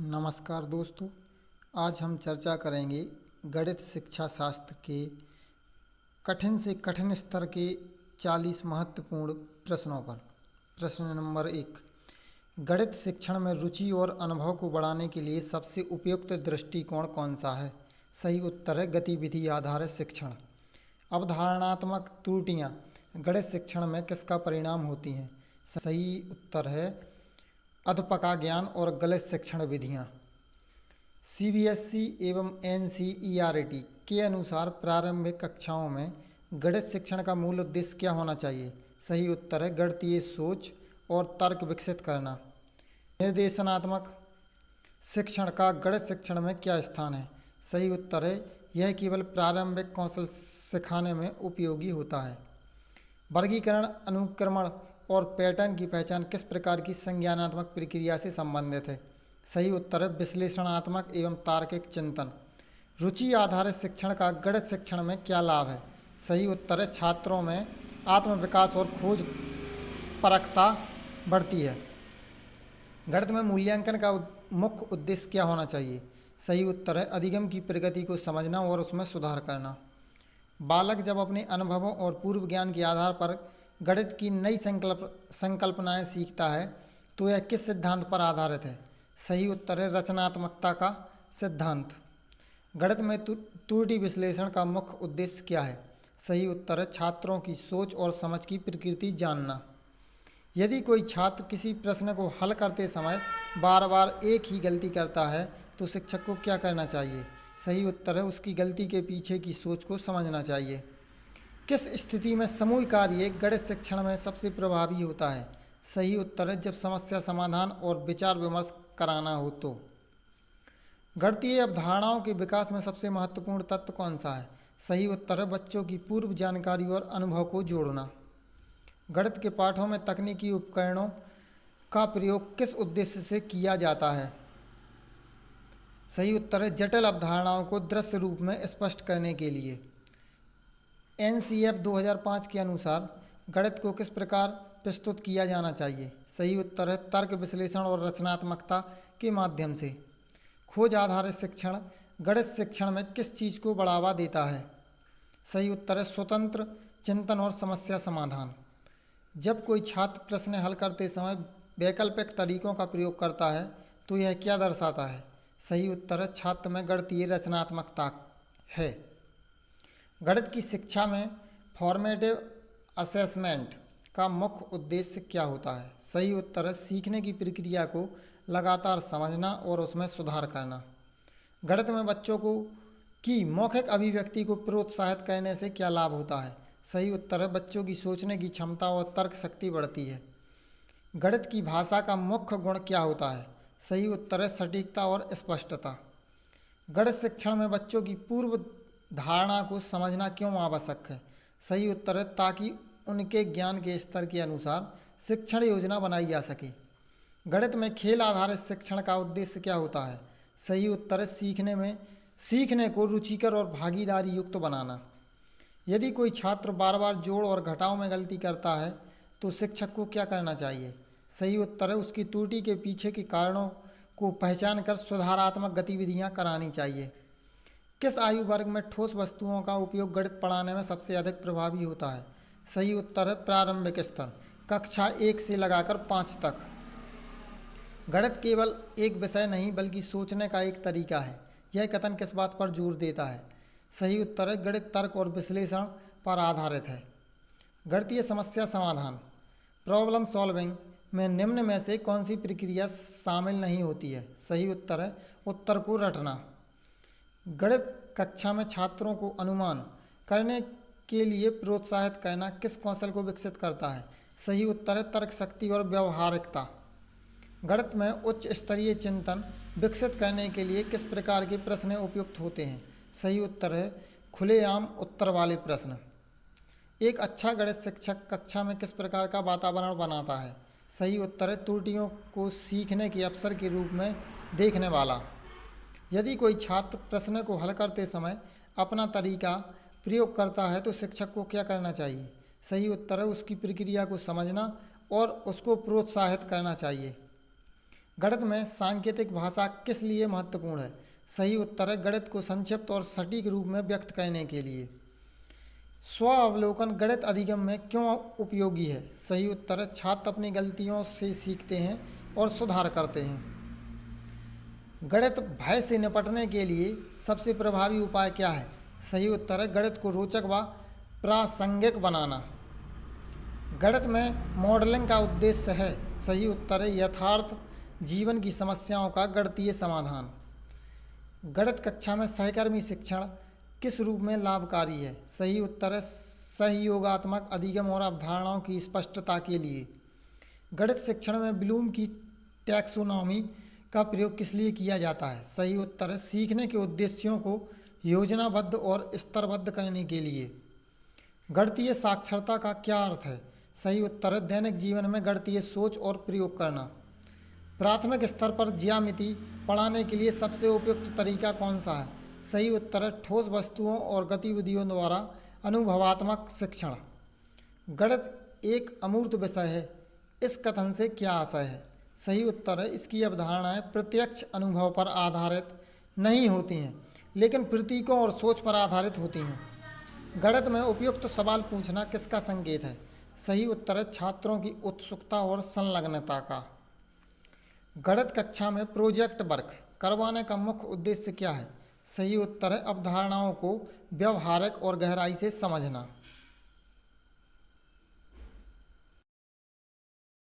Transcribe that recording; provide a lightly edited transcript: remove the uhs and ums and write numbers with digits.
नमस्कार दोस्तों। आज हम चर्चा करेंगे गणित शिक्षा शास्त्र के कठिन से कठिन स्तर के 40 महत्वपूर्ण प्रश्नों पर। प्रश्न नंबर 1, गणित शिक्षण में रुचि और अनुभव को बढ़ाने के लिए सबसे उपयुक्त दृष्टिकोण कौन सा है? सही उत्तर है गतिविधि आधारित शिक्षण। अवधारणात्मक त्रुटियां गणित शिक्षण में किसका परिणाम होती हैं? सही उत्तर है अधपका ज्ञान और गलत शिक्षण विधियां। सीबीएसई एवं एनसीईआरटी के अनुसार प्रारंभिक कक्षाओं में गणित शिक्षण का मूल उद्देश्य क्या होना चाहिए? सही उत्तर है गणितीय सोच और तर्क विकसित करना। निर्देशनात्मक शिक्षण का गणित शिक्षण में क्या स्थान है? सही उत्तर है यह केवल प्रारंभिक कौशल सिखाने में उपयोगी होता है। वर्गीकरण, अनुक्रमण और पैटर्न की पहचान किस प्रकार की संज्ञानात्मक प्रक्रिया से संबंधित है? सही उत्तर है विश्लेषणात्मक एवं तार्किक चिंतन। रुचि आधारित शिक्षण का गणित शिक्षण में क्या लाभ है? सही उत्तर है छात्रों में आत्मविकास और खोज परखता बढ़ती है। गणित में मूल्यांकन का मुख्य उद्देश्य क्या होना चाहिए? सही उत्तर है अधिगम की प्रगति को समझना और उसमें सुधार करना। बालक जब अपने अनुभवों और पूर्व ज्ञान के आधार पर गणित की नई संकल्पनाएं सीखता है तो यह किस सिद्धांत पर आधारित है? सही उत्तर है रचनात्मकता का सिद्धांत। गणित में त्रुटि विश्लेषण का मुख्य उद्देश्य क्या है? सही उत्तर है छात्रों की सोच और समझ की प्रकृति जानना। यदि कोई छात्र किसी प्रश्न को हल करते समय बार बार एक ही गलती करता है तो शिक्षक को क्या करना चाहिए? सही उत्तर है उसकी गलती के पीछे की सोच को समझना चाहिए। किस स्थिति में समूह कार्य गणित शिक्षण में सबसे प्रभावी होता है? सही उत्तर है जब समस्या समाधान और विचार विमर्श कराना हो तो। गणितीय अवधारणाओं के विकास में सबसे महत्वपूर्ण तत्व कौन सा है? सही उत्तर है बच्चों की पूर्व जानकारी और अनुभव को जोड़ना। गणित के पाठों में तकनीकी उपकरणों का प्रयोग किस उद्देश्य से किया जाता है? सही उत्तर है जटिल अवधारणाओं को दृश्य रूप में स्पष्ट करने के लिए। एनसीएफ 2005 के अनुसार गणित को किस प्रकार प्रस्तुत किया जाना चाहिए? सही उत्तर है तर्क विश्लेषण और रचनात्मकता के माध्यम से। खोज आधारित शिक्षण गणित शिक्षण में किस चीज को बढ़ावा देता है? सही उत्तर है स्वतंत्र चिंतन और समस्या समाधान। जब कोई छात्र प्रश्न हल करते समय वैकल्पिक तरीकों का प्रयोग करता है तो यह क्या दर्शाता है? सही उत्तर है छात्र में गणितीय रचनात्मकता है। गणित की शिक्षा में फॉर्मेटिव असेसमेंट का मुख्य उद्देश्य क्या होता है? सही उत्तर है सीखने की प्रक्रिया को लगातार समझना और उसमें सुधार करना। गणित में बच्चों की मौखिक अभिव्यक्ति को प्रोत्साहित करने से क्या लाभ होता है? सही उत्तर है बच्चों की सोचने की क्षमता और तर्क शक्ति बढ़ती है। गणित की भाषा का मुख्य गुण क्या होता है? सही उत्तर है सटीकता और स्पष्टता। गणित शिक्षण में बच्चों की पूर्व धारणा को समझना क्यों आवश्यक है? सही उत्तर है ताकि उनके ज्ञान के स्तर के अनुसार शिक्षण योजना बनाई जा सके। गणित में खेल आधारित शिक्षण का उद्देश्य क्या होता है? सही उत्तर है सीखने को रुचिकर और भागीदारी युक्त बनाना। यदि कोई छात्र बार बार जोड़ और घटाव में गलती करता है तो शिक्षक को क्या करना चाहिए? सही उत्तर है उसकी त्रुटि के पीछे के कारणों को पहचान कर सुधारात्मक गतिविधियां करानी चाहिए। किस आयु वर्ग में ठोस वस्तुओं का उपयोग गणित पढ़ाने में सबसे अधिक प्रभावी होता है? सही उत्तर है प्रारंभिक स्तर, कक्षा 1 से लगाकर 5 तक। गणित केवल एक विषय नहीं बल्कि सोचने का एक तरीका है। यह कथन किस बात पर जोर देता है? सही उत्तर है गणित तर्क और विश्लेषण पर आधारित है। गणितीय समस्या समाधान प्रॉब्लम सॉल्विंग में निम्न में से कौन सी प्रक्रिया शामिल नहीं होती है? सही उत्तर है उत्तर को रटना। गणित कक्षा में छात्रों को अनुमान करने के लिए प्रोत्साहित करना किस कौशल को विकसित करता है? सही उत्तर है तर्क शक्ति और व्यवहारिकता। गणित में उच्च स्तरीय चिंतन विकसित करने के लिए किस प्रकार के प्रश्न उपयुक्त होते हैं? सही उत्तर है खुलेआम उत्तर वाले प्रश्न। एक अच्छा गणित शिक्षक कक्षा में किस प्रकार का वातावरण बनाता है? सही उत्तर है त्रुटियों को सीखने के अवसर के रूप में देखने वाला। यदि कोई छात्र प्रश्न को हल करते समय अपना तरीका प्रयोग करता है तो शिक्षक को क्या करना चाहिए? सही उत्तर है उसकी प्रक्रिया को समझना और उसको प्रोत्साहित करना चाहिए। गणित में सांकेतिक भाषा किस लिए महत्वपूर्ण है? सही उत्तर है गणित को संक्षिप्त और सटीक रूप में व्यक्त करने के लिए। स्व अवलोकन गणित अधिगम में क्यों उपयोगी है? सही उत्तर है छात्र अपनी गलतियों से सीखते हैं और सुधार करते हैं। गणित भय से निपटने के लिए सबसे प्रभावी उपाय क्या है? सही उत्तर है गणित को रोचक व प्रासंगिक बनाना। गणित में मॉडलिंग का उद्देश्य है। सही उत्तर है यथार्थ जीवन की समस्याओं का गणितीय समाधान। गणित कक्षा में सहकर्मी शिक्षण किस रूप में लाभकारी है? सही उत्तर है सहयोगात्मक अधिगम और अवधारणाओं की स्पष्टता के लिए। गणित शिक्षण में ब्लूम की टैक्सोनॉमी का प्रयोग किस लिए किया जाता है? सही उत्तर है सीखने के उद्देश्यों को योजनाबद्ध और स्तरबद्ध करने के लिए। गणितीय साक्षरता का क्या अर्थ है? सही उत्तर है दैनिक जीवन में गणितीय सोच और प्रयोग करना। प्राथमिक स्तर पर ज्यामिति पढ़ाने के लिए सबसे उपयुक्त तरीका कौन सा है? सही उत्तर है ठोस वस्तुओं और गतिविधियों द्वारा अनुभवात्मक शिक्षण। गणित एक अमूर्त विषय है, इस कथन से क्या आशय है? सही उत्तर है इसकी अवधारणाएं प्रत्यक्ष अनुभव पर आधारित नहीं होती हैं, लेकिन प्रतीकों और सोच पर आधारित होती हैं। गणित में उपयुक्त सवाल पूछना किसका संकेत है? सही उत्तर है छात्रों की उत्सुकता और संलग्नता का। गणित कक्षा में प्रोजेक्ट वर्क करवाने का मुख्य उद्देश्य क्या है? सही उत्तर है अवधारणाओं को व्यवहारिक और गहराई से समझना।